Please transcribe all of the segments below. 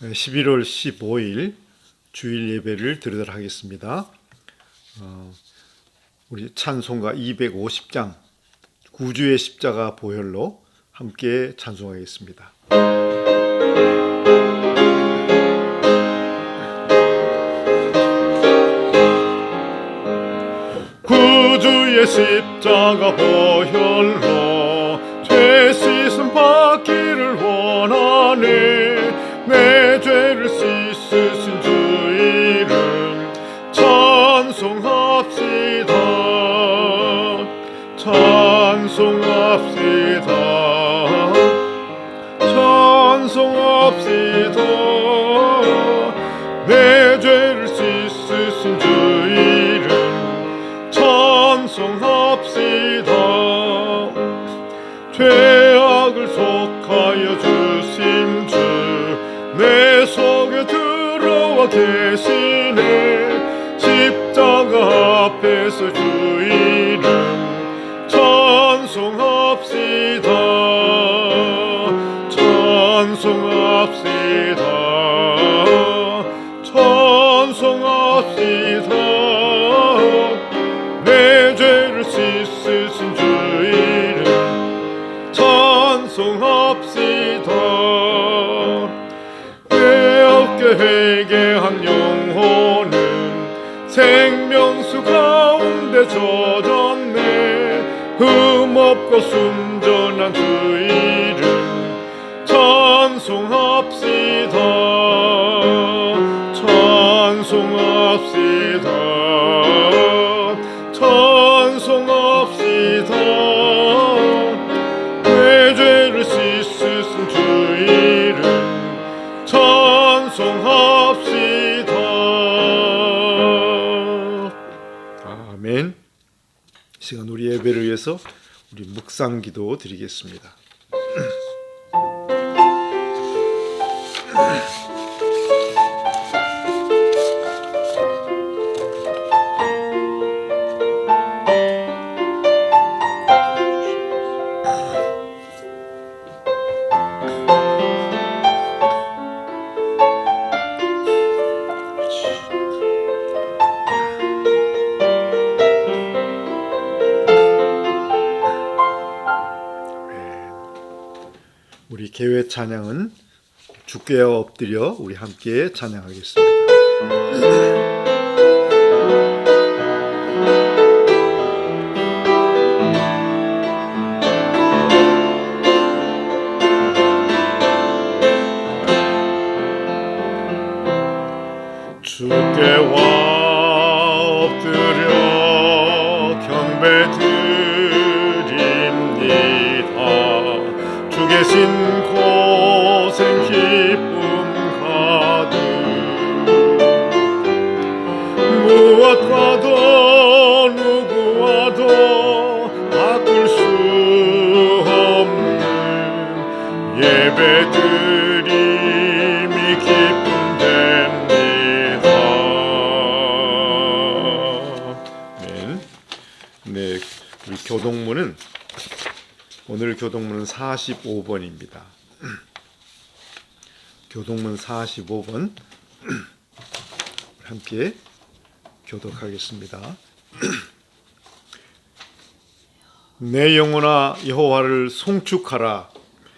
11월 15일 주일 예배를 드리도록 하겠습니다. 우리 찬송가 250장 구주의 십자가 보혈로 함께 찬송하겠습니다. 구주의 십자가 보혈로 죄 씻음 받기를 원하네. 내 죄를 씻으신 주 이름 찬송합시다. 찬송합시다. 찬송합시다. 내 죄를 씻으신 주 이름 찬송합시다. 죄악을 속하여 주신 주 내 속에 들어와 계시네. 십자가 앞에서 주 이름 찬송합시다. 찬송합시다. 찬송합시다. 내 죄를 씻으신 주 이름 찬송합시다. 회개한 영혼은 생명수 가운데 젖었네. 흠없고 순전한 주 이름 찬송합시다. 찬송합시다. 찬송합시다. 내 죄를 씻으신 주 이름 찬송합시다. 아멘. 이 시간 우리 예배를 위해서 우리 묵상기도 드리겠습니다. 우리 개회 찬양은 주께 엎드려 우리 함께 찬양하겠습니다. 주께와 엎드려 경배드립니다. 주 계신 곳엔 기쁨 가득 무엇과도 누구와도 바꿀 수 없는 예배드림이 기쁨됩니다. 네, 우리 교동문은 오늘 교동문은 45번입니다. 교동문 45번 함께 교독하겠습니다. 내 영혼아 여호와를 송축하라.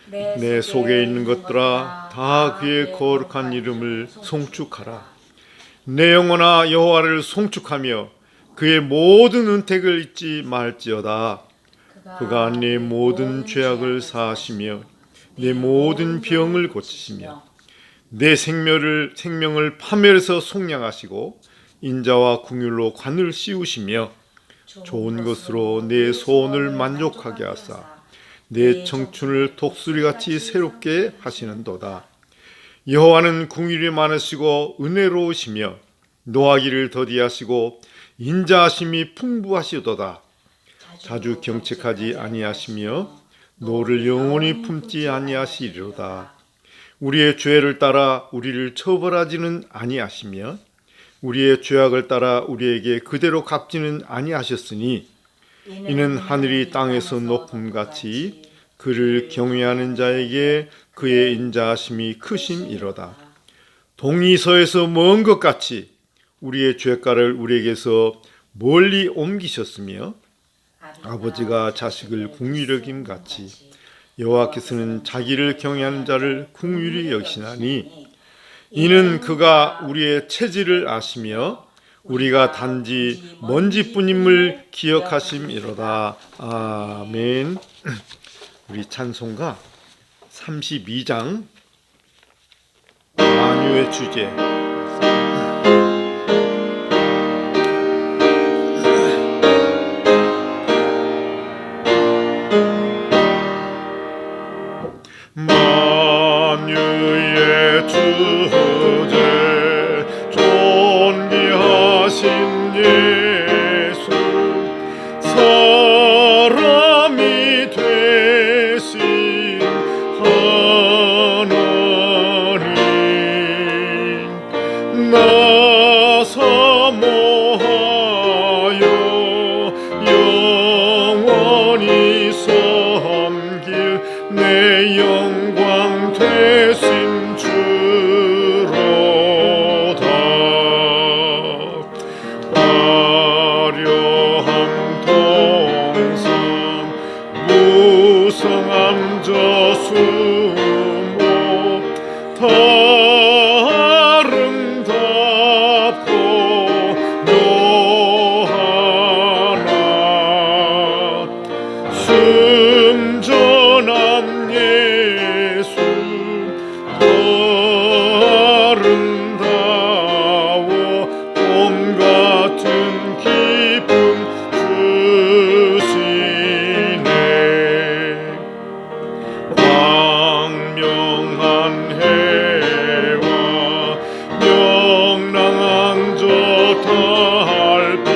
내 속에 있는 것들아 다 그의 거룩한 이름을 송축하라. 내 영혼아 여호와를 송축하며 그의 모든 은택을 잊지 말지어다. 그가 네 모든 죄악을 사하시며 네 모든 병을 고치시며 내 생명을 파멸해서 속량하시고 인자와 긍휼로 관을 씌우시며 좋은 것으로 내 소원을 만족하게 하사 내 청춘을 독수리같이 새롭게 하시는도다. 여호와는 긍휼이 많으시고 은혜로우시며 노하기를 더디하시고 인자하심이 풍부하시도다. 자주 경책하지 아니하시며 노를 영원히 품지 아니하시리로다. 우리의 죄를 따라 우리를 처벌하지는 아니하시며 우리의 죄악을 따라 우리에게 그대로 갚지는 아니하셨으니 이는 하늘이 땅에서 높음같이 그를 경외하는 자에게 그의 인자하심이 크심이로다. 동이서에서 먼 것 같이 우리의 죄가를 우리에게서 멀리 옮기셨으며 아버지가 자식을 긍휼히 여김 같이 여호와께서는 자기를 경외하는 자를 긍휼히 여기시나니 이는 그가 우리의 체질을 아시며 우리가 단지 먼지뿐임을 기억하심이로다. 아멘. 우리 찬송가 32장 만유의 주제. 만유의 주제 존귀하신 예수 사람이 되신 하나님 나 사모하여 영원히 섬길 내 영광 되신 주로다. 화려함 동상 무성함 저수모 다 아름답고 묘하나 순전한 예수 더 아름다워 봄 같은 기쁨 주시네. 광명한 해와 명랑한 저 달빛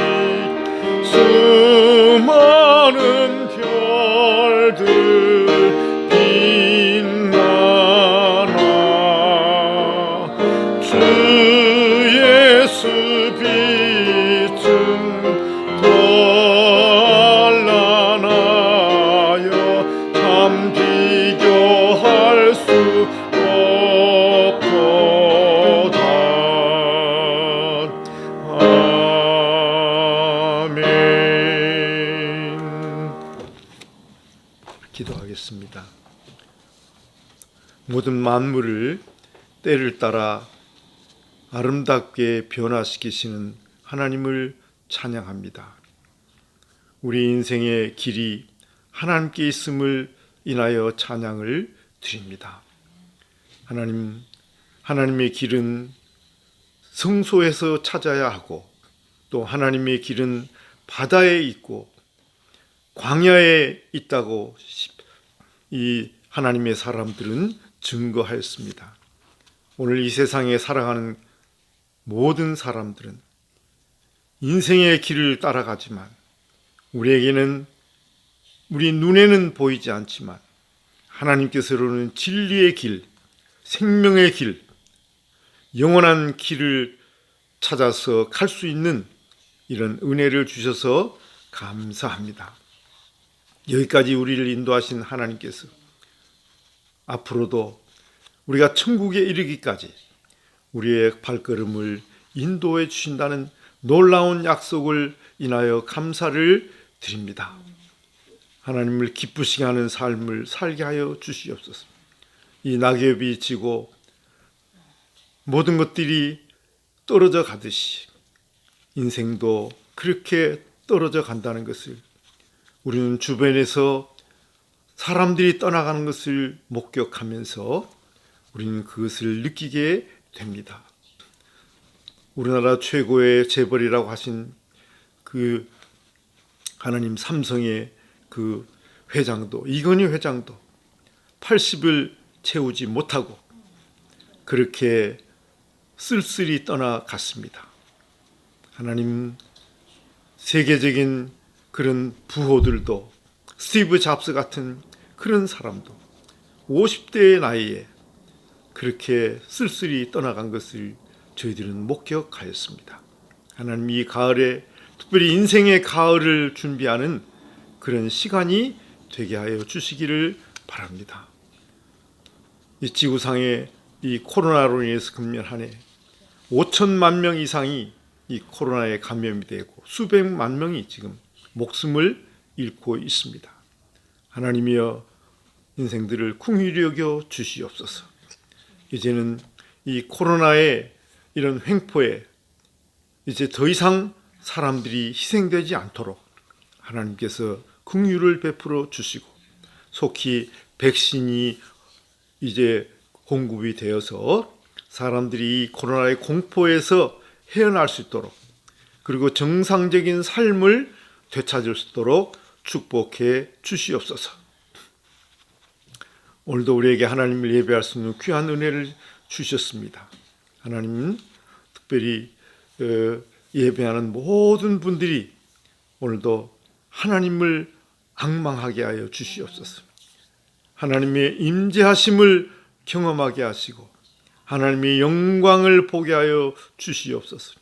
수많은 별들 빛나나 주 예수 빛은 더 찬란하여 참 비교할 수 없도다. 아멘. 기도하겠습니다. 모든 만물을 때를 따라 아름답게 변화시키시는 하나님을 찬양합니다. 우리 인생의 길이 하나님께 있음을 인하여 찬양을 드립니다. 하나님의 길은 성소에서 찾아야 하고 또 하나님의 길은 바다에 있고 광야에 있다고 이 하나님의 사람들은 증거하였습니다. 오늘 이 세상에 살아가는 모든 사람들은 인생의 길을 따라가지만 우리에게는 우리 눈에는 보이지 않지만 하나님께서는 진리의 길, 생명의 길, 영원한 길을 찾아서 갈 수 있는 이런 은혜를 주셔서 감사합니다. 여기까지 우리를 인도하신 하나님께서 앞으로도 우리가 천국에 이르기까지 우리의 발걸음을 인도해 주신다는 놀라운 약속을 인하여 감사를 드립니다. 하나님을 기쁘시게 하는 삶을 살게 하여 주시옵소서. 이 낙엽이 지고 모든 것들이 떨어져 가듯이 인생도 그렇게 떨어져 간다는 것을 우리는 주변에서 사람들이 떠나가는 것을 목격하면서 우리는 그것을 느끼게 됩니다. 우리나라 최고의 재벌이라고 하신 그 하나님 삼성의 그 회장도, 이건희 회장도 80을 채우지 못하고 그렇게 쓸쓸히 떠나갔습니다. 하나님, 세계적인 그런 부호들도, 스티브 잡스 같은 그런 사람도 50대의 나이에 그렇게 쓸쓸히 떠나간 것을 저희들은 목격하였습니다. 하나님, 이 가을에 특별히 인생의 가을을 준비하는 그런 시간이 되게 하여 주시기를 바랍니다. 이 지구상에 이 코로나로 인해서 금년 한 해 5천만 명 이상이 이 코로나에 감염이 되고 수백만 명이 지금 목숨을 잃고 있습니다. 하나님이여 인생들을 긍휼히 여겨 주시옵소서. 이제는 이 코로나의 이런 횡포에 이제 더 이상 사람들이 희생되지 않도록 하나님께서 긍휼을 베풀어 주시고 속히 백신이 이제 공급이 되어서 사람들이 코로나의 공포에서 헤어날 수 있도록 그리고 정상적인 삶을 되찾을 수 있도록 축복해 주시옵소서. 오늘도 우리에게 하나님을 예배할 수 있는 귀한 은혜를 주셨습니다. 하나님은 특별히 예배하는 모든 분들이 오늘도 하나님을 앙망하게 하여 주시옵소서. 하나님의 임재하심을 경험하게 하시고 하나님의 영광을 보게 하여 주시옵소서.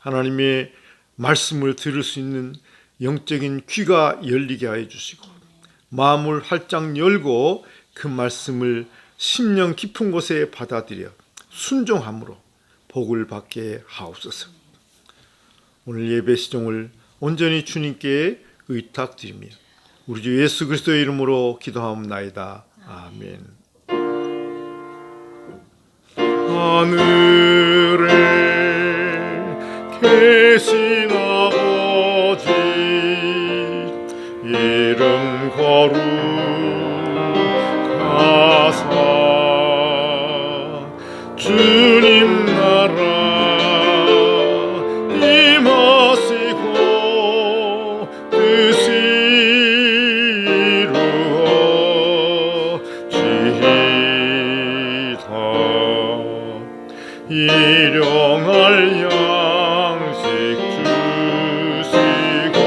하나님의 말씀을 들을 수 있는 영적인 귀가 열리게 하여 주시고 마음을 활짝 열고 그 말씀을 심령 깊은 곳에 받아들여 순종함으로 복을 받게 하옵소서. 오늘 예배 시종을 온전히 주님께 의탁드리며 우리 주 예수 그리스도의 이름으로 기도하옵나이다. 아멘. 하늘에 계신 아버지 이름 거룩하사 주님 나라 임하시고 뜻이 이루어지이다. 일용할 양식 주시고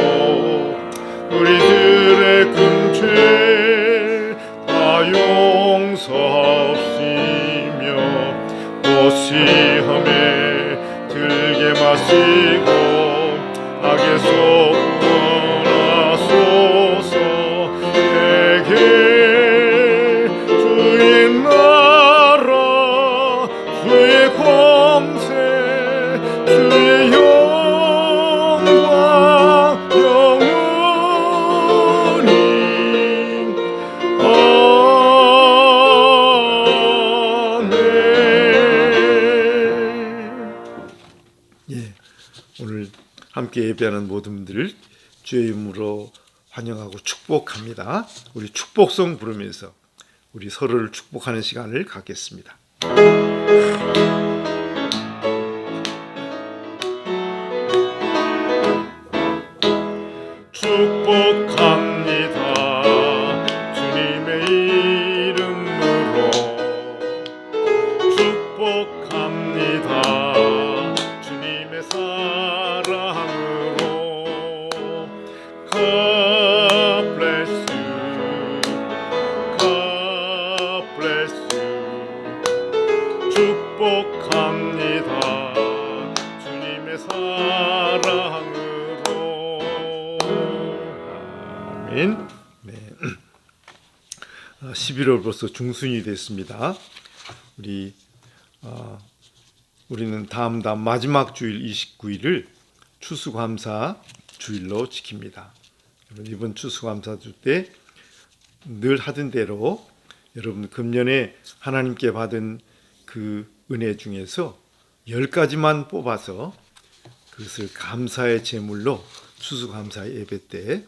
우리들의 금죄 다 용서하시며 또 시험에 들게 마시고 악에서 구원하소서. 내게 주의 나라 주의 권세 주의 영광 영원히 아멘. 예, 오늘 함께 예배하는 모든 분들을 주의 이름으로 환영하고 축복합니다. 우리 축복송 부르면서 우리 서로를 축복하는 시간을 갖겠습니다. 축복합니다. 주님의 이름으로 축복합니다. 주님의 사랑으로 God bless you. God bless you. 축복합니다. 주님의 사랑으로. 아멘. 네. 11월 벌써 중순이 됐습니다. 우리는 다음 마지막 주일 29일을 추수감사 주일로 지킵니다. 이번 추수감사주 때 늘 하던 대로 여러분 금년에 하나님께 받은 그 은혜 중에서 10가지만 뽑아서 그것을 감사의 제물로 추수감사 예배 때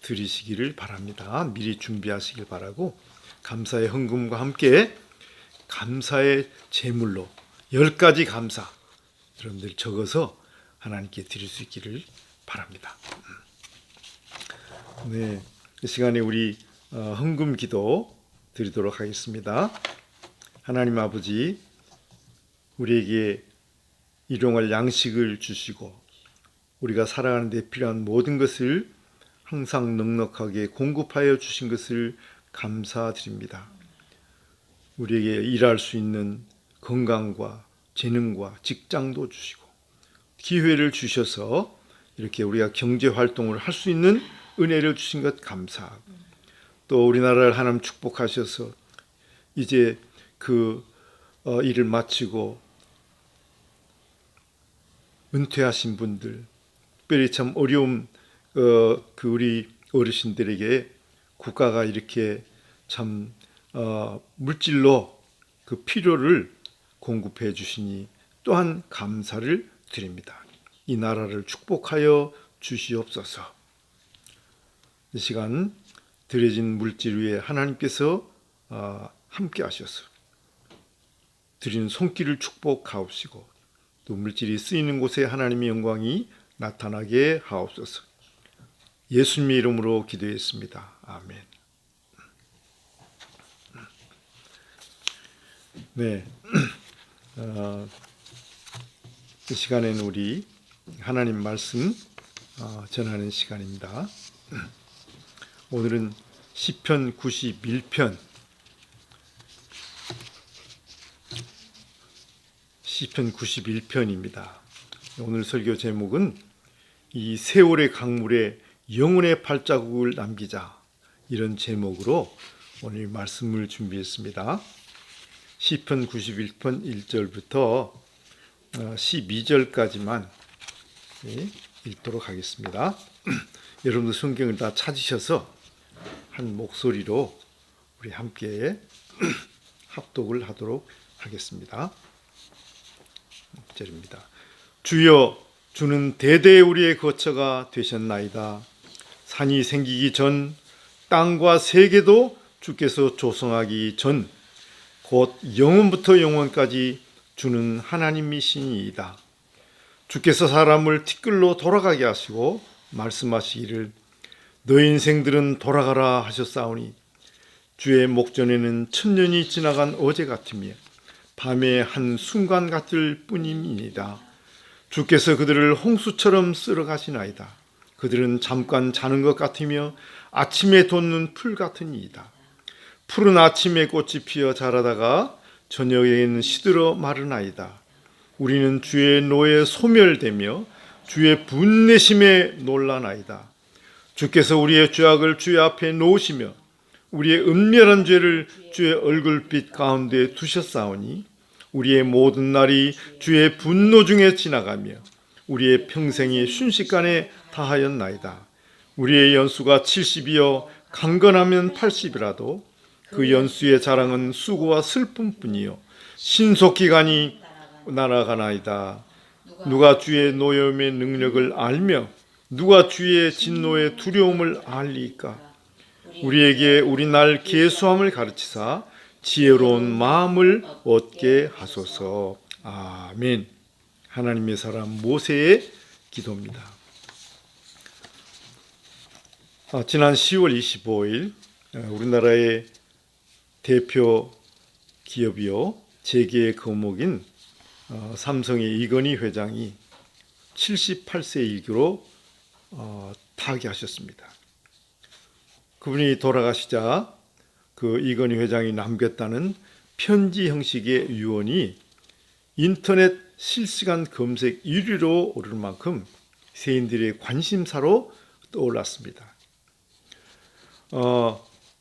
드리시기를 바랍니다. 미리 준비하시길 바라고 감사의 헌금과 함께 감사의 제물로 10가지 감사 여러분들 적어서 하나님께 드릴 수 있기를 바랍니다. 네, 이 시간에 우리 헌금 기도 드리도록 하겠습니다. 하나님 아버지, 우리에게 일용할 양식을 주시고 우리가 살아가는 데 필요한 모든 것을 항상 넉넉하게 공급하여 주신 것을 감사드립니다. 우리에게 일할 수 있는 건강과 재능과 직장도 주시고 기회를 주셔서 이렇게 우리가 경제 활동을 할 수 있는 은혜를 주신 것 감사하고 또 우리나라를 하나님 축복하셔서 이제 그 일을 마치고 은퇴하신 분들, 특별히 참 어려운 그 우리 어르신들에게 국가가 이렇게 참 물질로 그 필요를 공급해 주시니 또한 감사를 드립니다. 이 나라를 축복하여 주시옵소서. 이 시간 드려진 물질 위에 하나님께서 함께 하셔서 드리는 손길을 축복하옵시고 또 물질이 쓰이는 곳에 하나님의 영광이 나타나게 하옵소서. 예수님의 이름으로 기도했습니다. 아멘. 네, 이 시간에는 우리 하나님 말씀 전하는 시간입니다. 오늘은 시편 91편 시편 91편입니다. 오늘 설교 제목은 이 세월의 강물에 영혼의 발자국을 남기자, 이런 제목으로 오늘 말씀을 준비했습니다. 시편 91편 1절부터 12절까지만 읽도록 하겠습니다. 여러분들 성경을 다 찾으셔서 한 목소리로 우리 함께 합독을 하도록 하겠습니다. 1절입니다. 주여, 주는 대대 우리의 거처가 되셨나이다. 산이 생기기 전 땅과 세계도 주께서 조성하기 전 곧 영원부터 영원까지 주는 하나님이시니이다. 주께서 사람을 티끌로 돌아가게 하시고 말씀하시기를 너희 인생들은 돌아가라 하셨사오니 주의 목전에는 천년이 지나간 어제 같으며 밤의 한 순간 같을 뿐입니다. 주께서 그들을 홍수처럼 쓸어 가시나이다. 그들은 잠깐 자는 것 같으며 아침에 돋는 풀 같으니이다. 푸른 아침에 꽃이 피어 자라다가 저녁에는 시들어 마르나이다. 우리는 주의 노에 소멸되며 주의 분내심에 놀라나이다. 주께서 우리의 죄악을 주의 앞에 놓으시며 우리의 은밀한 죄를 주의 얼굴빛 가운데 두셨사오니 우리의 모든 날이 주의 분노 중에 지나가며 우리의 평생이 순식간에 다하였나이다. 우리의 연수가 70이요 강건하면 80이라도 그 연수의 자랑은 수고와 슬픔뿐이요 신속기간이 날아가나이다. 누가 주의 노여움의 능력을 알며 누가 주의 진노의 두려움을 알리까? 우리에게 우리날 계수함을 가르치사 지혜로운 마음을 얻게 하소서. 아멘. 하나님의 사람 모세의 기도입니다. 지난 10월 25일 우리나라의 대표 기업이요 재계의 거목인 삼성의 이건희 회장이 78세 일기로 타계하셨습니다. 그분이 돌아가시자 그 이건희 회장이 남겼다는 편지 형식의 유언이 인터넷 실시간 검색 1위로 오를 만큼 세인들의 관심사로 떠올랐습니다.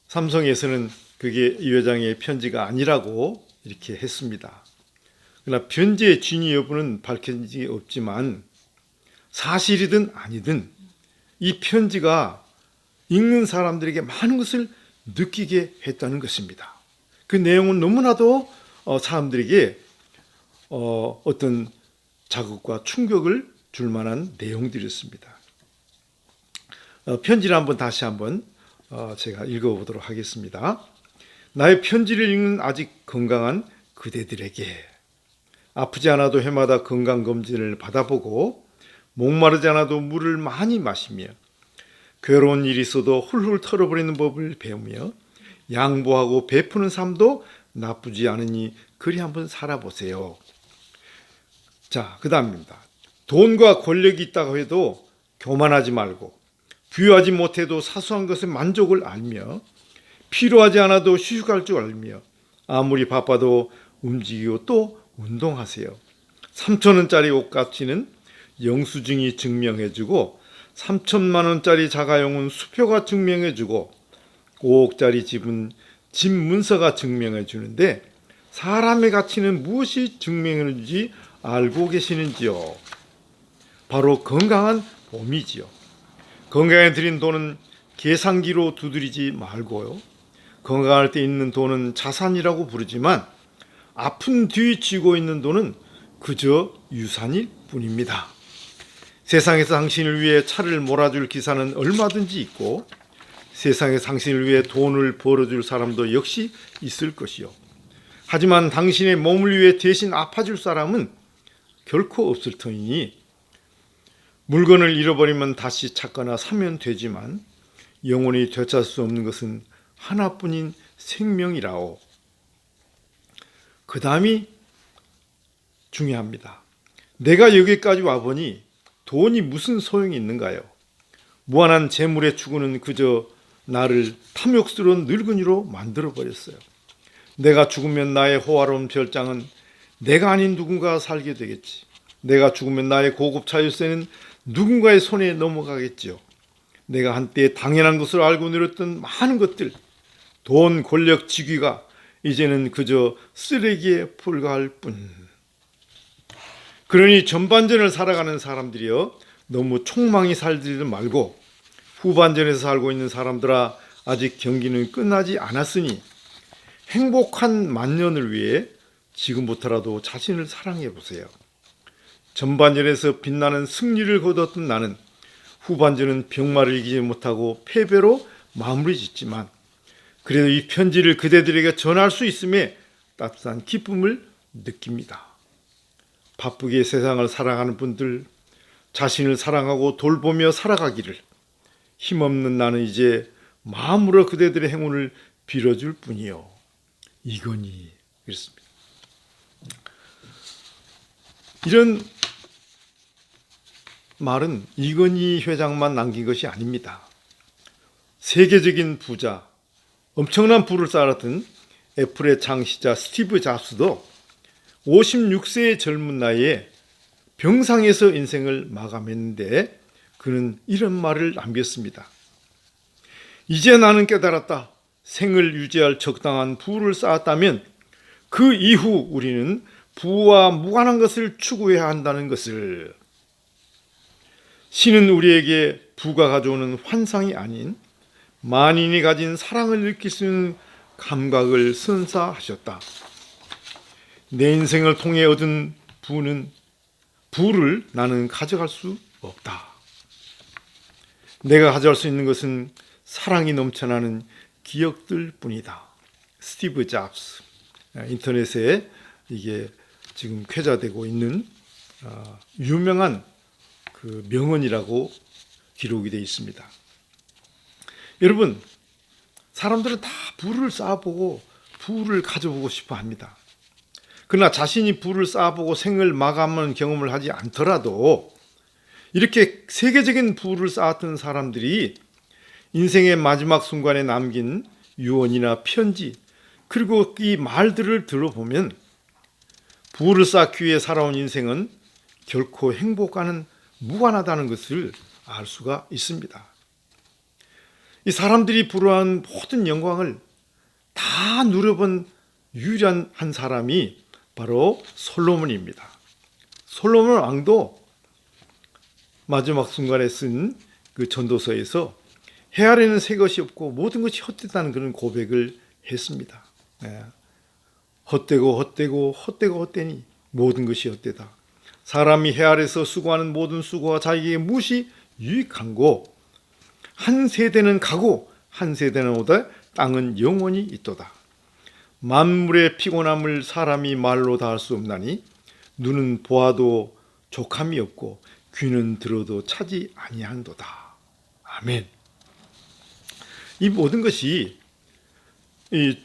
삼성에서는 그게 이 회장의 편지가 아니라고 이렇게 했습니다. 그러나 편지의 진위 여부는 밝혀진 적이 없지만 사실이든 아니든 이 편지가 읽는 사람들에게 많은 것을 느끼게 했다는 것입니다. 그 내용은 너무나도 사람들에게 어떤 자극과 충격을 줄 만한 내용들이었습니다. 편지를 다시 한번 제가 읽어보도록 하겠습니다. 나의 편지를 읽는 아직 건강한 그대들에게 아프지 않아도 해마다 건강검진을 받아보고 목마르지 않아도 물을 많이 마시며 괴로운 일이 있어도 훌훌 털어버리는 법을 배우며 양보하고 베푸는 삶도 나쁘지 않으니 그리 한번 살아보세요. 자, 그 다음입니다. 돈과 권력이 있다고 해도 교만하지 말고 부유하지 못해도 사소한 것에 만족을 알며 필요하지 않아도 휴식할 줄 알며 아무리 바빠도 움직이고 또 운동하세요. 3,000원짜리 옷가치는 영수증이 증명해주고 3,000만 원짜리 자가용은 수표가 증명해주고 5억짜리 집은 집 문서가 증명해주는데 사람의 가치는 무엇이 증명하는지 알고 계시는지요? 바로 건강한 몸이지요. 건강에 들인 돈은 계산기로 두드리지 말고요. 건강할 때 있는 돈은 자산이라고 부르지만 아픈 뒤 쥐고 있는 돈은 그저 유산일 뿐입니다. 세상에서 당신을 위해 차를 몰아줄 기사는 얼마든지 있고 세상에 당신을 위해 돈을 벌어줄 사람도 역시 있을 것이요. 하지만 당신의 몸을 위해 대신 아파줄 사람은 결코 없을 터이니 물건을 잃어버리면 다시 찾거나 사면 되지만 영원히 되찾을 수 없는 것은 하나뿐인 생명이라오. 그 다음이 중요합니다. 내가 여기까지 와보니 돈이 무슨 소용이 있는가요? 무한한 재물의 추구는 그저 나를 탐욕스러운 늙은이로 만들어버렸어요. 내가 죽으면 나의 호화로운 별장은 내가 아닌 누군가가 살게 되겠지. 내가 죽으면 나의 고급차 열쇠는 누군가의 손에 넘어가겠지요. 내가 한때 당연한 것으로 알고 누렸던 많은 것들, 돈, 권력, 직위가 이제는 그저 쓰레기에 불과할 뿐. 그러니 전반전을 살아가는 사람들이여 너무 촉망이 살지를 말고 후반전에서 살고 있는 사람들아 아직 경기는 끝나지 않았으니 행복한 만년을 위해 지금부터라도 자신을 사랑해 보세요. 전반전에서 빛나는 승리를 거뒀던 나는 후반전은 병마를 이기지 못하고 패배로 마무리 짓지만 그래도 이 편지를 그대들에게 전할 수 있음에 따뜻한 기쁨을 느낍니다. 바쁘게 세상을 살아가는 분들, 자신을 사랑하고 돌보며 살아가기를. 힘없는 나는 이제 마음으로 그대들의 행운을 빌어줄 뿐이요. 이건희 그렇습니다. 이런 말은 이건희 회장만 남긴 것이 아닙니다. 세계적인 부자, 엄청난 부를 쌓았던 애플의 창시자 스티브 잡스도 56세의 젊은 나이에 병상에서 인생을 마감했는데 그는 이런 말을 남겼습니다. 이제 나는 깨달았다. 생을 유지할 적당한 부를 쌓았다면 그 이후 우리는 부와 무관한 것을 추구해야 한다는 것을. 신은 우리에게 부가 가져오는 환상이 아닌 만인이 가진 사랑을 느낄 수 있는 감각을 선사하셨다. 내 인생을 통해 얻은 부를 나는 가져갈 수 없다. 내가 가져갈 수 있는 것은 사랑이 넘쳐나는 기억들 뿐이다. 스티브 잡스. 인터넷에 이게 지금 쾌자되고 있는 유명한 그 명언이라고 기록이 되어 있습니다. 여러분, 사람들은 다 부를 쌓아보고 부를 가져보고 싶어 합니다. 그러나 자신이 부를 쌓아보고 생을 마감하는 경험을 하지 않더라도 이렇게 세계적인 부를 쌓았던 사람들이 인생의 마지막 순간에 남긴 유언이나 편지, 그리고 이 말들을 들어보면 부를 쌓기 위해 살아온 인생은 결코 행복과는 무관하다는 것을 알 수가 있습니다. 이 사람들이 부러워한 모든 영광을 다 누려본 유일한 한 사람이 바로 솔로몬입니다. 솔로몬 왕도 마지막 순간에 쓴 그 전도서에서 해 아래는 새 것이 없고 모든 것이 헛되다는 그런 고백을 했습니다. 헛되고 헛되고 헛되고 헛되니 모든 것이 헛되다. 사람이 해 아래서 수고하는 모든 수고가 자기에게 무엇이 유익한고 한 세대는 가고 한 세대는 오되 땅은 영원히 있도다. 만물의 피곤함을 사람이 말로 다 할 수 없나니 눈은 보아도 족함이 없고 귀는 들어도 차지 아니한도다. 아멘. 이 모든 것이 이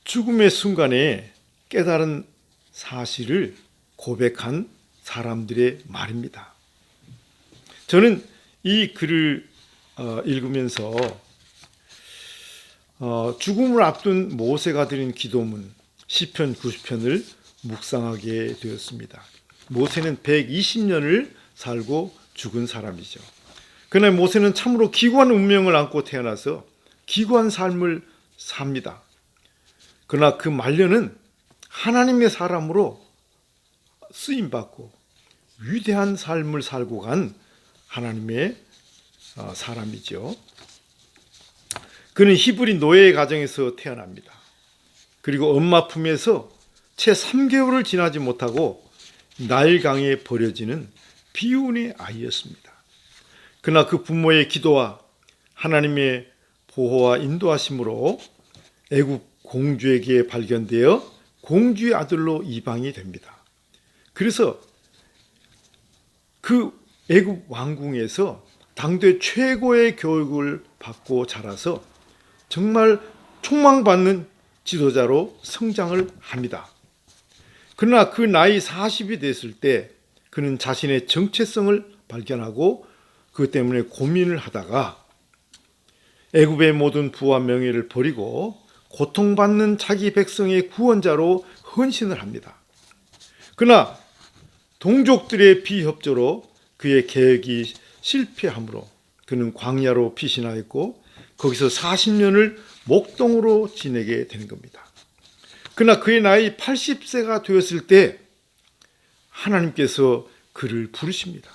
죽음의 순간에 깨달은 사실을 고백한 사람들의 말입니다. 저는 이 글을 읽으면서 죽음을 앞둔 모세가 드린 기도문 시편 90편을 묵상하게 되었습니다. 모세는 120년을 살고 죽은 사람이죠. 그러나 모세는 참으로 기구한 운명을 안고 태어나서 기구한 삶을 삽니다. 그러나 그 말년은 하나님의 사람으로 쓰임받고 위대한 삶을 살고 간 하나님의 사람이죠. 그는 히브리 노예의 가정에서 태어납니다. 그리고 엄마 품에서 채 3개월을 지나지 못하고 나일강에 버려지는 비운의 아이였습니다. 그러나 그 부모의 기도와 하나님의 보호와 인도하심으로 애굽 공주에게 발견되어 공주의 아들로 입양이 됩니다. 그래서 그 애굽 왕궁에서 당대 최고의 교육을 받고 자라서 정말 촉망받는 지도자로 성장을 합니다. 그러나 그 나이 40이 됐을 때 그는 자신의 정체성을 발견하고 그것 때문에 고민을 하다가 애굽의 모든 부와 명예를 버리고 고통받는 자기 백성의 구원자로 헌신을 합니다. 그러나 동족들의 비협조로 그의 계획이 실패하므로 그는 광야로 피신하였고 거기서 40년을 목동으로 지내게 되는 겁니다. 그러나 그의 나이 80세가 되었을 때 하나님께서 그를 부르십니다.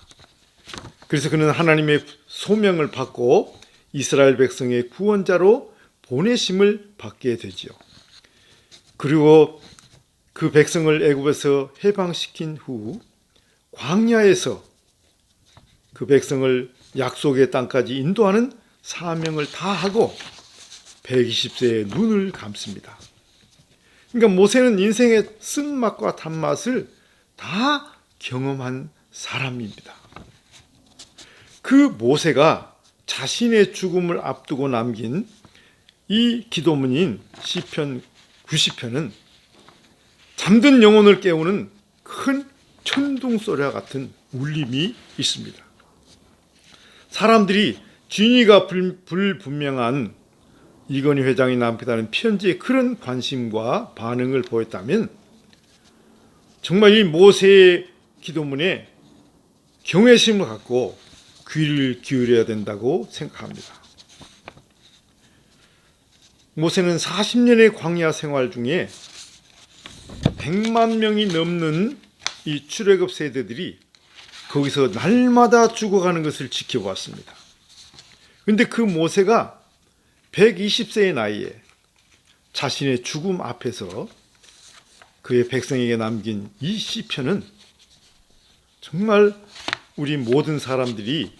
그래서 그는 하나님의 소명을 받고 이스라엘 백성의 구원자로 보내심을 받게 되지요. 그리고 그 백성을 애굽에서 해방시킨 후 광야에서 그 백성을 약속의 땅까지 인도하는 사명을 다하고 120세에 눈을 감습니다. 그러니까 모세는 인생의 쓴맛과 단맛을 다 경험한 사람입니다. 그 모세가 자신의 죽음을 앞두고 남긴 이 기도문인 시편 90편은 잠든 영혼을 깨우는 큰 천둥소리와 같은 울림이 있습니다. 사람들이 진위가 불분명한 이건희 회장이 남기다는 편지에 그런 관심과 반응을 보였다면 정말 이 모세의 기도문에 경외심을 갖고 귀를 기울여야 된다고 생각합니다. 모세는 40년의 광야 생활 중에 100만 명이 넘는 이 출애굽 세대들이 거기서 날마다 죽어가는 것을 지켜봤습니다. 그런데 그 모세가 120세의 나이에 자신의 죽음 앞에서 그의 백성에게 남긴 이 시편은 정말 우리 모든 사람들이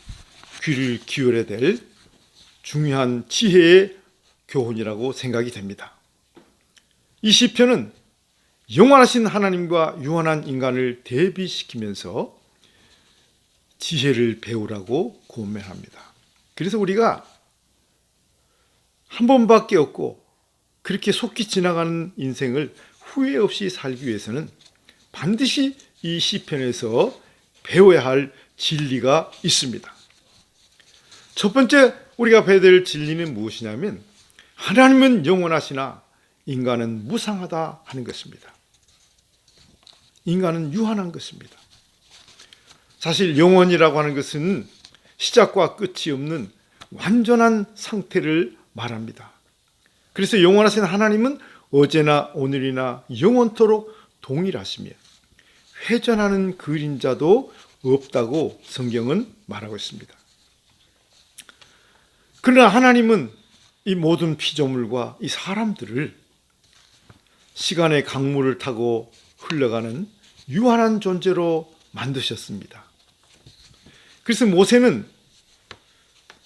귀를 기울여야 될 중요한 지혜의 교훈이라고 생각이 됩니다. 이 시편은 영원하신 하나님과 유한한 인간을 대비시키면서 지혜를 배우라고 고면합니다. 그래서 우리가 한 번밖에 없고 그렇게 속히 지나가는 인생을 후회 없이 살기 위해서는 반드시 이 시편에서 배워야 할 진리가 있습니다. 첫 번째 우리가 배워야 될 진리는 무엇이냐면 하나님은 영원하시나 인간은 무상하다 하는 것입니다. 인간은 유한한 것입니다. 사실 영원이라고 하는 것은 시작과 끝이 없는 완전한 상태를 말합니다. 그래서 영원하신 하나님은 어제나 오늘이나 영원토록 동일하시며 회전하는 그림자도 없다고 성경은 말하고 있습니다. 그러나 하나님은 이 모든 피조물과 이 사람들을 시간의 강물을 타고 흘러가는 유한한 존재로 만드셨습니다. 그래서 모세는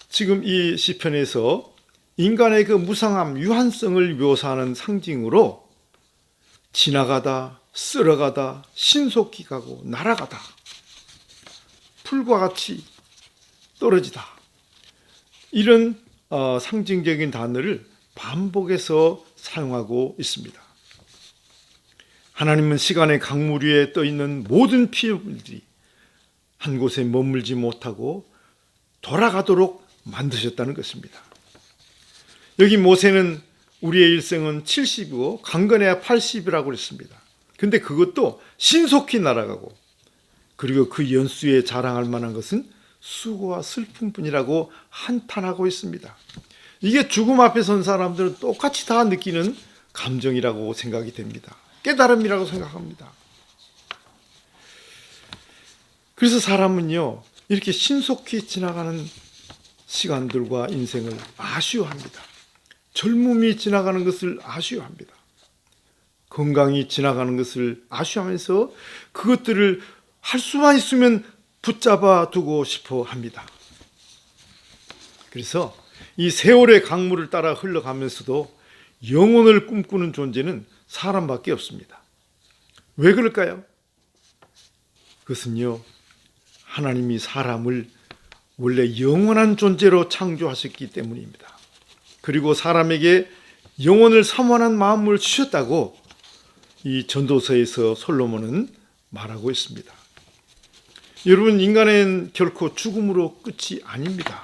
지금 이 시편에서 인간의 그 무상함, 유한성을 묘사하는 상징으로 지나가다, 쓸어가다, 신속히 가고 날아가다, 풀과 같이 떨어지다, 이런 상징적인 단어를 반복해서 사용하고 있습니다. 하나님은 시간의 강물 위에 떠 있는 모든 피조물들이 한 곳에 머물지 못하고 돌아가도록 만드셨다는 것입니다. 여기 모세는 우리의 일생은 70이고 강건해야 80이라고 그랬습니다. 근데 그것도 신속히 날아가고 그리고 그 연수에 자랑할 만한 것은 수고와 슬픔뿐이라고 한탄하고 있습니다. 이게 죽음 앞에 선 사람들은 똑같이 다 느끼는 감정이라고 생각이 됩니다. 깨달음이라고 생각합니다. 그래서 사람은요, 이렇게 신속히 지나가는 시간들과 인생을 아쉬워합니다. 젊음이 지나가는 것을 아쉬워합니다. 건강이 지나가는 것을 아쉬워하면서 그것들을 할 수만 있으면 붙잡아 두고 싶어 합니다. 그래서 이 세월의 강물을 따라 흘러가면서도 영혼을 꿈꾸는 존재는 사람밖에 없습니다. 왜 그럴까요? 그것은요, 하나님이 사람을 원래 영원한 존재로 창조하셨기 때문입니다. 그리고 사람에게 영혼을 사모하는 마음을 주셨다고 이 전도서에서 솔로몬은 말하고 있습니다. 여러분, 인간은 결코 죽음으로 끝이 아닙니다.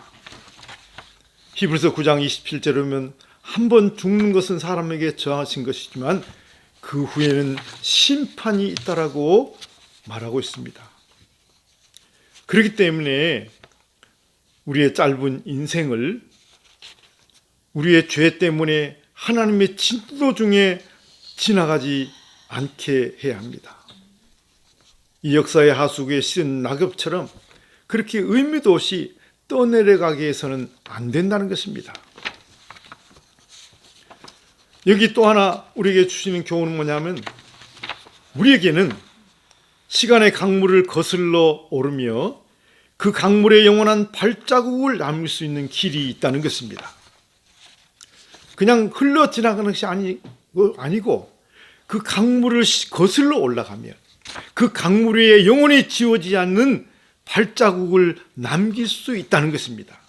히브리서 9장 27절에 보면 한 번 죽는 것은 사람에게 정하신 것이지만 그 후에는 심판이 있다라고 말하고 있습니다. 그렇기 때문에 우리의 짧은 인생을 우리의 죄 때문에 하나님의 진노 중에 지나가지 않게 해야 합니다. 이 역사의 하수구에 씌은 낙엽처럼 그렇게 의미도 없이 떠내려가게 해서는 안 된다는 것입니다. 여기 또 하나 우리에게 주시는 교훈은 뭐냐면, 우리에게는 시간의 강물을 거슬러 오르며 그 강물의 영원한 발자국을 남길 수 있는 길이 있다는 것입니다. 그냥 흘러 지나가는 것이 아니고 그 강물을 거슬러 올라가면 그 강물 위에 영원히 지워지지 않는 발자국을 남길 수 있다는 것입니다.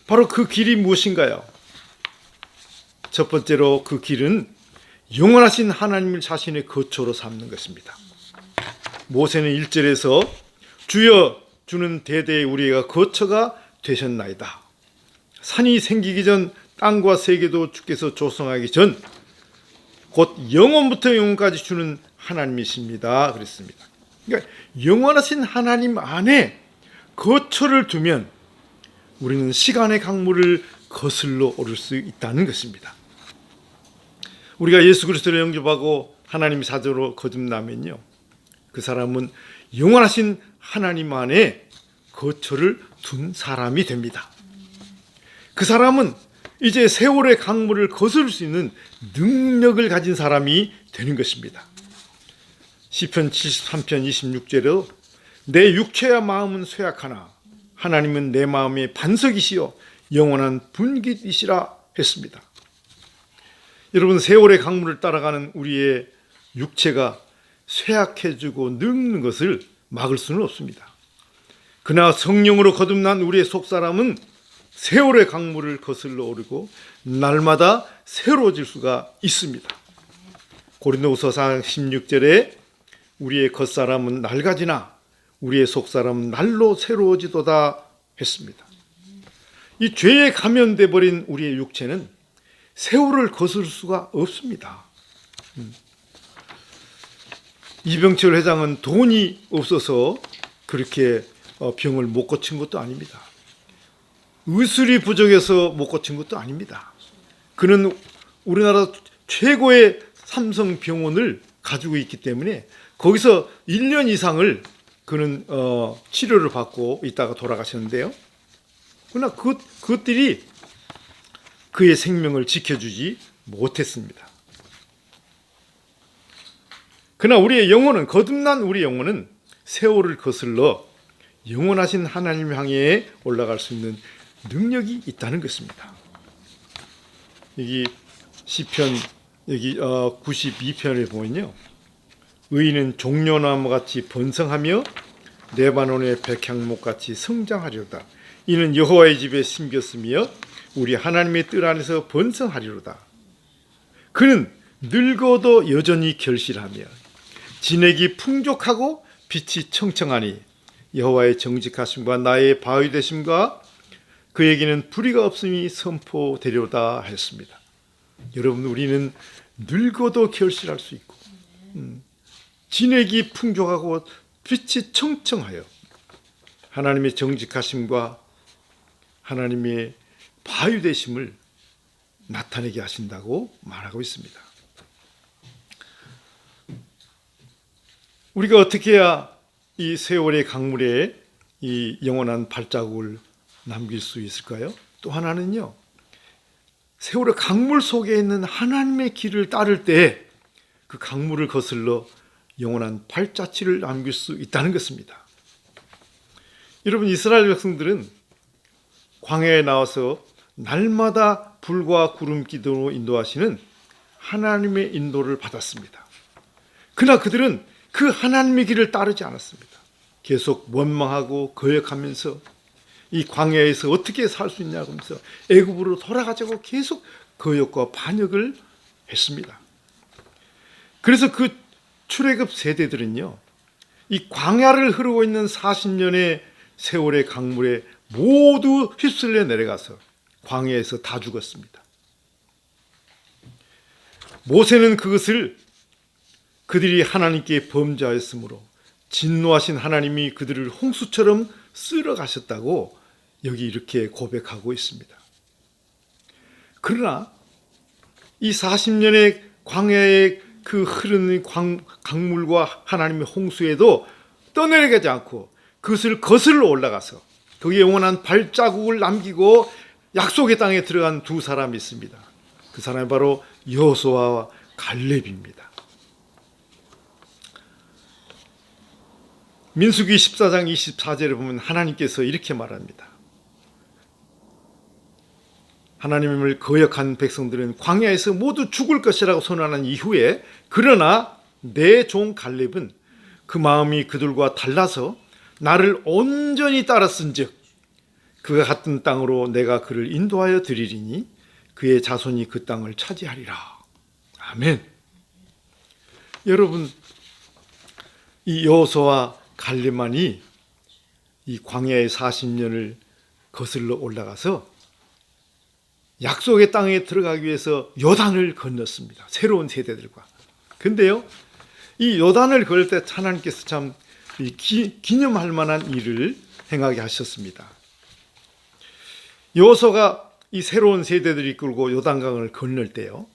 바로 그 길이 무엇인가요? 첫 번째로 그 길은 영원하신 하나님을 자신의 거처로 삼는 것입니다. 모세는 1절에서 주여 주는 대대에 우리가 거처가 되셨나이다. 산이 생기기 전 땅과 세계도 주께서 조성하기 전 곧 영원부터 영원까지 주는 하나님이십니다. 그랬습니다. 그러니까 영원하신 하나님 안에 거처를 두면 우리는 시간의 강물을 거슬러 오를 수 있다는 것입니다. 우리가 예수 그리스도를 영접하고 하나님의 사도로 거듭나면요, 그 사람은 영원하신 하나님 안에 거처를 둔 사람이 됩니다. 그 사람은 이제 세월의 강물을 거스를 수 있는 능력을 가진 사람이 되는 것입니다. 시편 73편 26절에도 내 육체와 마음은 쇠약하나 하나님은 내 마음의 반석이시요 영원한 분깃이시라 했습니다. 여러분, 세월의 강물을 따라가는 우리의 육체가 쇠약해지고 늙는 것을 막을 수는 없습니다. 그러나 성령으로 거듭난 우리의 속사람은 세월의 강물을 거슬러 오르고 날마다 새로워질 수가 있습니다. 고린도후서 4장 16절에 우리의 겉사람은 낡아지나 우리의 속사람은 날로 새로워지도다 했습니다. 이 죄에 감염돼 버린 우리의 육체는 세월을 거스를 수가 없습니다. 이병철 회장은 돈이 없어서 그렇게 병을 못 고친 것도 아닙니다. 의술이 부족해서 못 고친 것도 아닙니다. 그는 우리나라 최고의 삼성병원을 가지고 있기 때문에 거기서 1년 이상을 그는 치료를 받고 있다가 돌아가셨는데요. 그러나 그것들이 그의 생명을 지켜주지 못했습니다. 그러나 우리의 영혼은, 거듭난 우리의 영혼은 세월을 거슬러 영원하신 하나님 향해 올라갈 수 있는 능력이 있다는 것입니다. 여기 시편 여기 92편에 보면요, 의인은 종려나무같이 번성하며 레바논의 백향목같이 성장하리로다. 이는 여호와의 집에 심겼으며 우리 하나님의 뜰 안에서 번성하리로다. 그는 늙어도 여전히 결실하며 진액이 풍족하고 빛이 청청하니 여호와의 정직하심과 나의 바위 되심과 그에게는 불의가 없음이 선포되려다 했습니다. 여러분, 우리는 늙어도 결실할 수 있고 진액이 풍족하고 빛이 청청하여 하나님의 정직하심과 하나님의 바위 되심을 나타내게 하신다고 말하고 있습니다. 우리가 어떻게 해야 이 세월의 강물에 이 영원한 발자국을 남길 수 있을까요? 또 하나는요, 세월의 강물 속에 있는 하나님의 길을 따를 때 그 강물을 거슬러 영원한 발자취를 남길 수 있다는 것입니다. 여러분, 이스라엘 백성들은 광야에 나와서 날마다 불과 구름 기둥으로 인도하시는 하나님의 인도를 받았습니다. 그러나 그들은 그 하나님의 길을 따르지 않았습니다. 계속 원망하고 거역하면서 이 광야에서 어떻게 살 수 있냐고 하면서 애굽으로 돌아가자고 계속 거역과 반역을 했습니다. 그래서 그 출애굽 세대들은요, 이 광야를 흐르고 있는 40년의 세월의 강물에 모두 휩쓸려 내려가서 광야에서 다 죽었습니다. 모세는 그것을 그들이 하나님께 범죄하였으므로 진노하신 하나님이 그들을 홍수처럼 쓸어 가셨다고 여기 이렇게 고백하고 있습니다. 그러나 이 40년의 광야의 그 흐르는 강물과 하나님의 홍수에도 떠내려가지 않고 그것을 거슬러 올라가서 거기에 영원한 발자국을 남기고 약속의 땅에 들어간 두 사람이 있습니다. 그 사람이 바로 여호수아와 갈렙입니다. 민수기 14장 24절에 보면 하나님께서 이렇게 말합니다. 하나님을 거역한 백성들은 광야에서 모두 죽을 것이라고 선언한 이후에 그러나 내 종 갈렙은 그 마음이 그들과 달라서 나를 온전히 따랐은즉 그가 갔던 땅으로 내가 그를 인도하여 드리리니 그의 자손이 그 땅을 차지하리라. 아멘. 여러분, 이 여호수아와 갈렙만이 이 광야의 40년을 거슬러 올라가서 약속의 땅에 들어가기 위해서 요단을 건넜습니다. 새로운 세대들과. 근데요, 이 요단을 걸을 때 하나님께서 참 기념할 만한 일을 행하게 하셨습니다. 여호수아가 이 새로운 세대들이 이끌고 요단강을 건널 때요,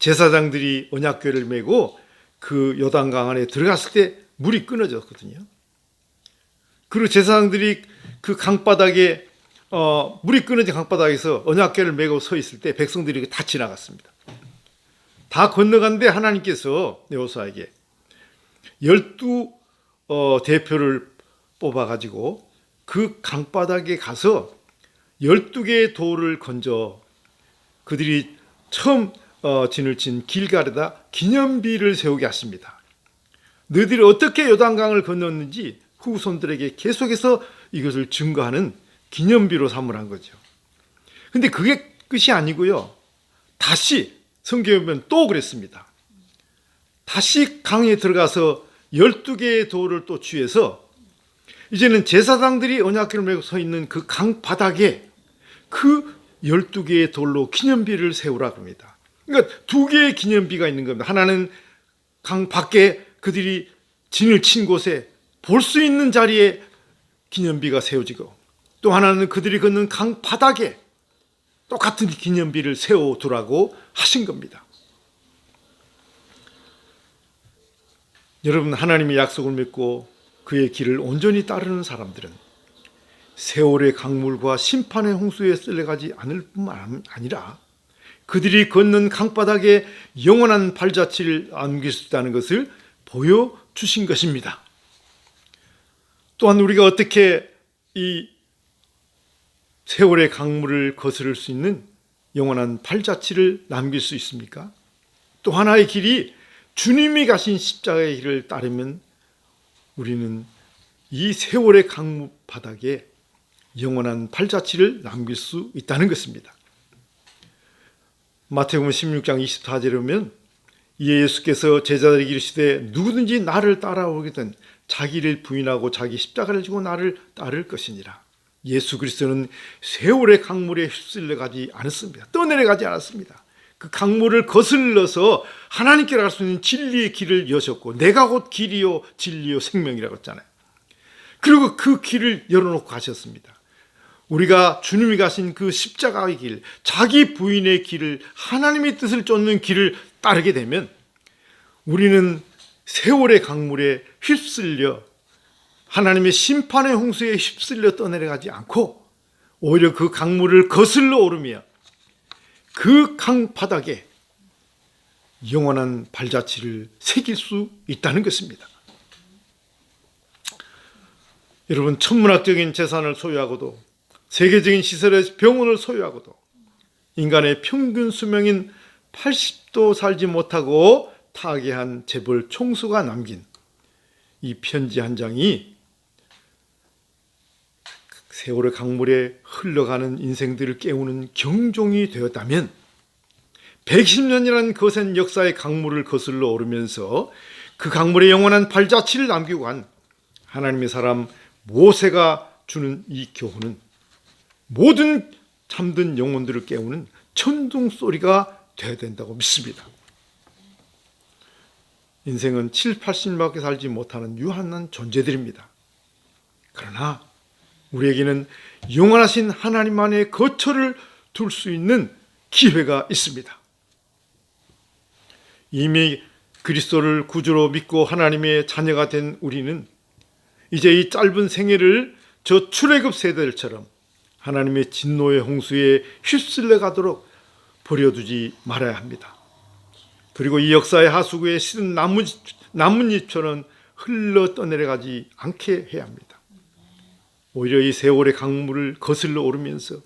제사장들이 언약궤를 메고 그 요단강 안에 들어갔을 때 물이 끊어졌거든요. 그리고 제사장들이 그 강바닥에 물이 끊어진 강바닥에서 언약궤를 메고 서 있을 때 백성들이 다 지나갔습니다. 다 건너갔는데 하나님께서 여호수아에게 12 대표를 뽑아가지고 그 강바닥에 가서 12개의 돌을 건져 그들이 처음 진을 친 길갈에다 기념비를 세우게 하십니다. 너희들이 어떻게 요단강을 건넜는지 후손들에게 계속해서 이것을 증거하는 기념비로 삼으란 거죠. 근데 그게 끝이 아니고요. 다시 성경에 보면 또 그랬습니다. 다시 강에 들어가서 12개의 돌을 또 취해서 이제는 제사장들이 언약궤를 메고 서 있는 그 강 바닥에 그 12개의 돌로 기념비를 세우라 합니다. 그러니까 두 개의 기념비가 있는 겁니다. 하나는 강 밖에 그들이 진을 친 곳에 볼 수 있는 자리에 기념비가 세워지고 또 하나는 그들이 걷는 강 바닥에 똑같은 기념비를 세워두라고 하신 겁니다. 여러분, 하나님의 약속을 믿고 그의 길을 온전히 따르는 사람들은 세월의 강물과 심판의 홍수에 쓸려가지 않을 뿐만 아니라 그들이 걷는 강바닥에 영원한 발자취를 남길 수 있다는 것을 보여주신 것입니다. 또한 우리가 어떻게 이 세월의 강물을 거스를 수 있는 영원한 발자취를 남길 수 있습니까? 또 하나의 길이 주님이 가신 십자가의 길을 따르면 우리는 이 세월의 강물 바닥에 영원한 발자취를 남길 수 있다는 것입니다. 마태복음 16장 24절에 보면 이에 예수께서 제자들에게 이르시되 누구든지 나를 따라오거든 자기를 부인하고 자기 십자가를 지고 나를 따를 것이니라. 예수 그리스도는 세월의 강물에 휩쓸려 가지 않았습니다. 떠내려가지 않았습니다. 그 강물을 거슬러서 하나님께 갈 수 있는 진리의 길을 여셨고 내가 곧 길이요 진리요 생명이라고 했잖아요. 그리고 그 길을 열어놓고 가셨습니다. 우리가 주님이 가신 그 십자가의 길, 자기 부인의 길을, 하나님의 뜻을 쫓는 길을 따르게 되면 우리는 세월의 강물에 휩쓸려 하나님의 심판의 홍수에 휩쓸려 떠내려가지 않고 오히려 그 강물을 거슬러 오르며 그 강바닥에 영원한 발자취를 새길 수 있다는 것입니다. 여러분, 천문학적인 재산을 소유하고도 세계적인 시설의 병원을 소유하고도 인간의 평균 수명인 80도 살지 못하고 타계한 재벌 총수가 남긴 이 편지 한 장이 세월의 강물에 흘러가는 인생들을 깨우는 경종이 되었다면 110년이라는 거센 역사의 강물을 거슬러 오르면서 그 강물에 영원한 발자취를 남기고 간 하나님의 사람 모세가 주는 이 교훈은 모든 잠든 영혼들을 깨우는 천둥 소리가 되어야 된다고 믿습니다. 인생은 7, 80년밖에 살지 못하는 유한한 존재들입니다. 그러나 우리에게는 영원하신 하나님 안에 거처를 둘 수 있는 기회가 있습니다. 이미 그리스도를 구주로 믿고 하나님의 자녀가 된 우리는 이제 이 짧은 생애를 저 출애굽 세대들처럼 하나님의 진노의 홍수에 휩쓸려 가도록 버려두지 말아야 합니다. 그리고 이 역사의 하수구에 시든 나뭇잎처럼 흘러 떠내려가지 않게 해야 합니다. 오히려 이 세월의 강물을 거슬러 오르면서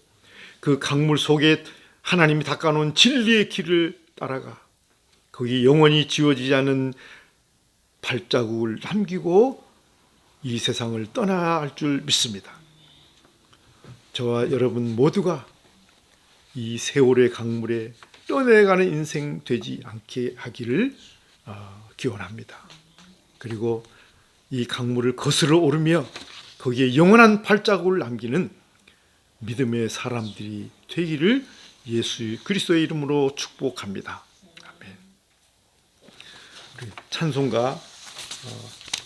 그 강물 속에 하나님이 닦아놓은 진리의 길을 따라가 거기 영원히 지워지지 않은 발자국을 남기고 이 세상을 떠나야 할 줄 믿습니다. 저와 여러분 모두가 이 세월의 강물에 떠내려가는 인생 되지 않게 하기를 기원합니다. 그리고 이 강물을 거슬러 오르며 거기에 영원한 발자국을 남기는 믿음의 사람들이 되기를 예수 그리스도의 이름으로 축복합니다. 아멘. 찬송가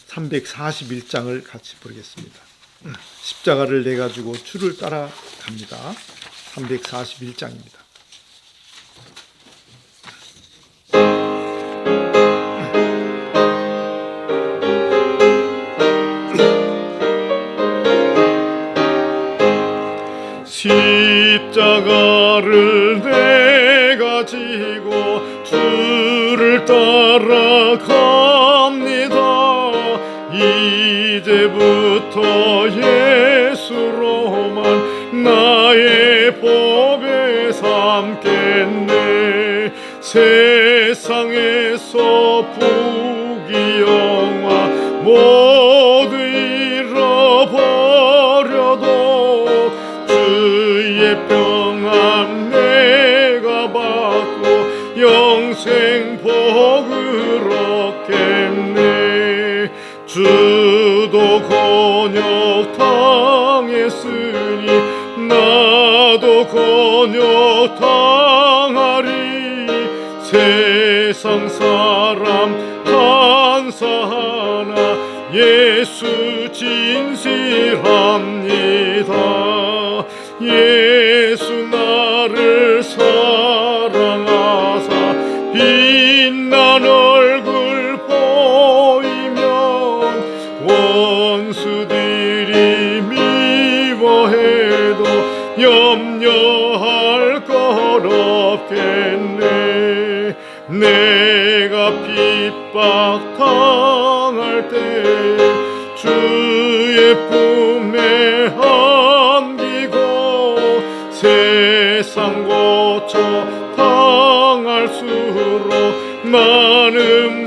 341장을 같이 부르겠습니다. 십자가를 내가지고 주를 따라갑니다. 341장입니다. 십자가를 내가 지고 주를 따라갑니다. 이제부터 예수로만 나의 법에 삼겠네. 세상에서 부귀영화 모두 잃어버려도 주의 평안 내가 받고 영생 복을 얻겠네. 주도 곤욕 당했으니 나도 곤욕 당하리. 세상 사람 간사하나 예수 진실합니다. 예수 나를 사랑하사 빛난 얼굴 보이면 원수들이 미워해도 염려할 것 없겠네. 내가 핍박 당할 때 주의 품에 안기고 세상 고쳐 당할수록 나는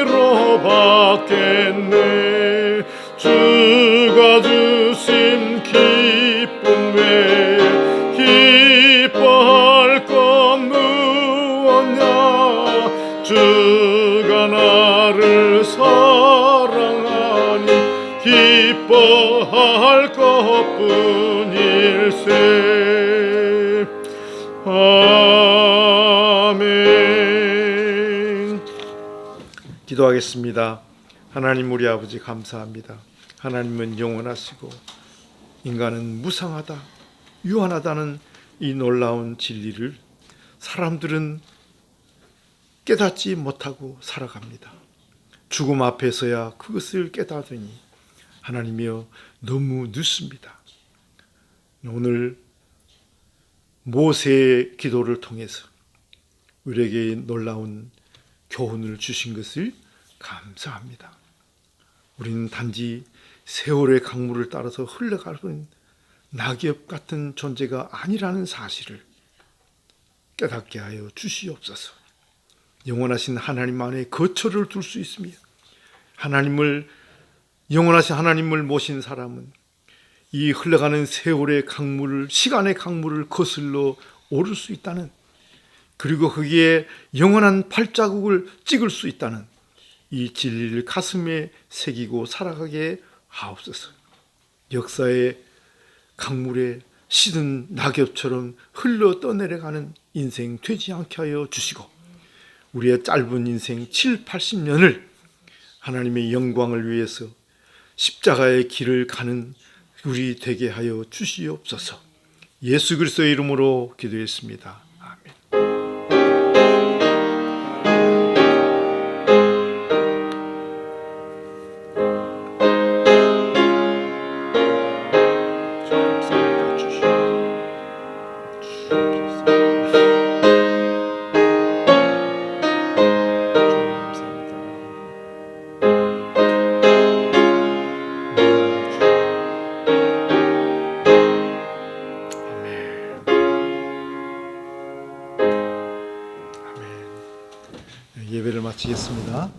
위로받겠네. 주가 주신 기쁨 외에 기뻐할 것 무엇냐. 주가 나를 사랑하니 기뻐할 것뿐일세. 아멘. 기도하겠습니다. 하나님 우리 아버지 감사합니다. 하나님은 영원하시고 인간은 무상하다, 유한하다는 이 놀라운 진리를 사람들은 깨닫지 못하고 살아갑니다. 죽음 앞에서야 그것을 깨달으니 하나님이여 너무 늦습니다. 오늘 모세의 기도를 통해서 우리에게 놀라운 교훈을 주신 것을 감사합니다. 우리는 단지 세월의 강물을 따라서 흘러가는 낙엽 같은 존재가 아니라는 사실을 깨닫게 하여 주시옵소서. 영원하신 하나님 안에 거처를 둘 수 있으며 영원하신 하나님을 모신 사람은 이 흘러가는 세월의 강물을, 시간의 강물을 거슬러 오를 수 있다는, 그리고 거기에 영원한 발자국을 찍을 수 있다는 이 진리를 가슴에 새기고 살아가게 하옵소서. 역사의 강물에 시든 낙엽처럼 흘러 떠내려가는 인생 되지 않게 하여 주시고, 우리의 짧은 인생 7, 80년을 하나님의 영광을 위해서 십자가의 길을 가는 우리 되게 하여 주시옵소서. 예수 그리스도의 이름으로 기도했습니다. 아멘. 예배를 마치겠습니다.